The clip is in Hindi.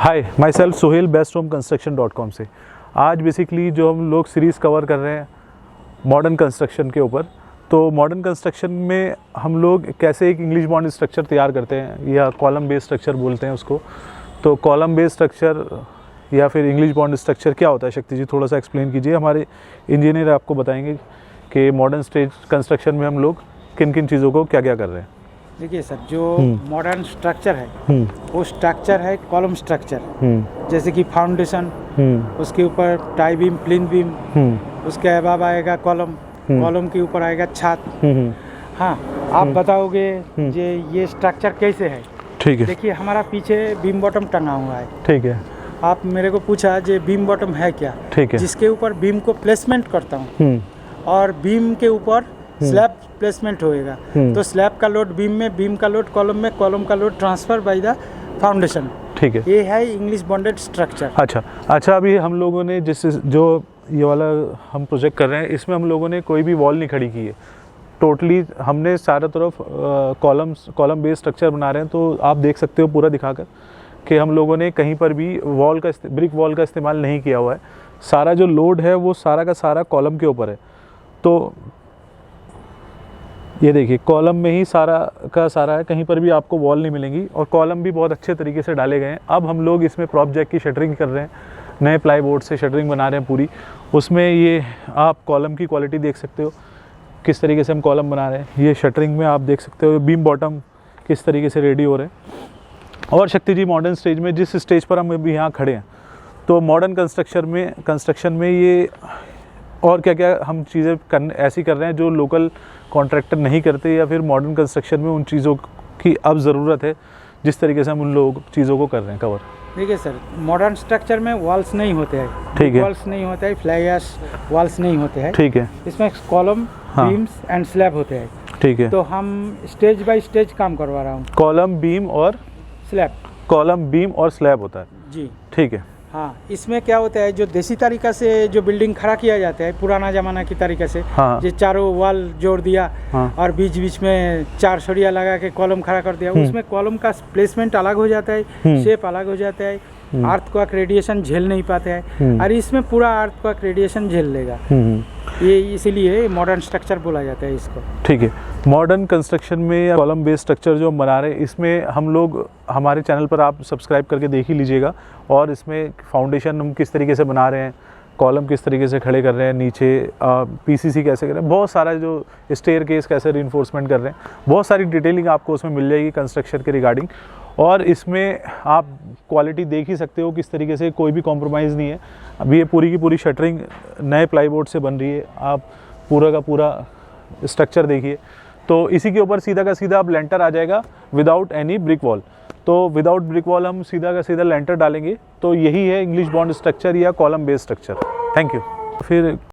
Hi my self Sohail besthomeconstruction.com से। आज बेसिकली जो हम लोग सीरीज़ कवर कर रहे हैं मॉडर्न कंस्ट्रक्शन के ऊपर। तो मॉडर्न कंस्ट्रक्शन में हम लोग कैसे एक इंग्लिश बॉन्ड स्ट्रक्चर तैयार करते हैं या कॉलम बेस्ड स्ट्रक्चर बोलते हैं उसको। तो कॉलम बेस्ड स्ट्रक्चर या फिर इंग्लिश बॉन्ड स्ट्रक्चर क्या होता है, शक्ति जी थोड़ा सा एक्सप्लेन कीजिए। हमारे इंजीनियर आपको बताएंगे कि मॉडर्न स्टेज कंस्ट्रक्शन में हम लोग किन किन चीज़ों को क्या क्या कर रहे हैं। देखिए सर, जो मॉडर्न स्ट्रक्चर है वो स्ट्रक्चर है कॉलम स्ट्रक्चर। जैसे कि फाउंडेशन, उसके ऊपर टाई बीम, प्लिंथ बीम, उसके अलावा आएगा कॉलम, कॉलम के ऊपर आएगा छत। हाँ, आप बताओगे ये स्ट्रक्चर कैसे है। ठीक है, देखिए हमारा पीछे बीम बॉटम टंगा हुआ है। ठीक है, आप मेरे को पूछा जे बीम बॉटम है क्या। ठीक है, जिसके ऊपर बीम को प्लेसमेंट करता हूँ और बीम के ऊपर स्लैब प्लेसमेंट होएगा। तो स्लैब का लोड बीम में, बीम का लोड कॉलम में, कॉलम का load transfer by the foundation. ठीक है, ये है इंग्लिश बॉन्डेड स्ट्रक्चर। अच्छा अभी हम लोगों ने जो ये वाला हम प्रोजेक्ट कर रहे हैं, इसमें हम लोगों ने कोई भी वॉल नहीं खड़ी की है। टोटली हमने चारों तरफ कॉलम बेस्ड स्ट्रक्चर बना रहे हैं। तो आप देख सकते हो पूरा दिखाकर कि हम लोगों ने कहीं पर भी ब्रिक वॉल का इस्तेमाल नहीं किया हुआ है। सारा जो लोड है वो सारा का सारा कॉलम के ऊपर है। तो ये देखिए कॉलम में ही सारा का सारा है, कहीं पर भी आपको वॉल नहीं मिलेंगी और कॉलम भी बहुत अच्छे तरीके से डाले गए हैं। अब हम लोग इसमें प्रॉप जैक की शटरिंग कर रहे हैं, नए प्लाई बोर्ड से शटरिंग बना रहे हैं पूरी। उसमें ये आप कॉलम की क्वालिटी देख सकते हो किस तरीके से हम कॉलम बना रहे हैं। ये शटरिंग में आप देख सकते हो बीम बॉटम किस तरीके से रेडी हो रहे हैं। और शक्ति जी मॉडर्न स्टेज में जिस स्टेज पर हम अभी यहाँ खड़े हैं, तो मॉडर्न कंस्ट्रक्शन में ये और क्या क्या हम चीज़ें ऐसी कर रहे हैं जो लोकल कॉन्ट्रैक्टर नहीं करते, या फिर मॉडर्न कंस्ट्रक्शन में उन चीज़ों की अब ज़रूरत है जिस तरीके से हम उन लोग चीज़ों को कर रहे हैं कवर। देखिए सर, मॉडर्न स्ट्रक्चर में वॉल्स नहीं होते हैं। ठीक है, वॉल्स नहीं होते हैं, फ्लाई ऐश वॉल्स नहीं होते हैं। ठीक है, इसमें कॉलम, बीम्स एंड स्लैब होते हैं। ठीक है, तो हम स्टेज बाय स्टेज काम करवा रहा हूँ। कॉलम बीम और स्लैब होता है जी। ठीक है। हाँ, इसमें क्या होता है, जो देसी तरीका से जो बिल्डिंग खड़ा किया जाता है पुराना जमाना की तरीके से, हाँ, जो चारों वॉल जोड़ दिया, हाँ, और बीच बीच में 4 सरिया लगा के कॉलम खड़ा कर दिया। उसमें कॉलम का प्लेसमेंट अलग हो जाता है, शेप अलग हो जाता है, अर्थक्वेक रेडिएशन झेल नहीं पाते हैं। और इसमें पूरा अर्थक्वेक रेडिएशन झेल लेगा। ये इसीलिए मॉडर्न स्ट्रक्चर बोला जाता है इसको। ठीक है, मॉडर्न कंस्ट्रक्शन में कॉलम बेस्ड स्ट्रक्चर जो हम बना रहे हैं, इसमें हम लोग हमारे चैनल पर आप सब्सक्राइब करके देख ही लीजिएगा। और इसमें फाउंडेशन हम किस तरीके से बना रहे हैं, कॉलम किस तरीके से खड़े कर रहे हैं, नीचे पीसीसी कैसे कर रहे हैं, बहुत सारा जो स्टेयर केस कैसे रिइंफोर्समेंट कर रहे हैं, बहुत सारी डिटेलिंग आपको उसमें मिल जाएगी कंस्ट्रक्शन के रिगार्डिंग। और इसमें आप क्वालिटी देख ही सकते हो किस तरीके से कोई भी कॉम्प्रोमाइज़ नहीं है। अभी ये पूरी की पूरी शटरिंग नए प्लाईबोर्ड से बन रही है। आप पूरा का पूरा स्ट्रक्चर देखिए। तो इसी के ऊपर सीधा का सीधा अब लेंटर आ जाएगा विदाउट एनी ब्रिक वॉल। तो विदाउट ब्रिक वॉल हम सीधा का सीधा लेंटर डालेंगे। तो यही है इंग्लिश बॉन्ड स्ट्रक्चर या column based structure. Thank you. फिर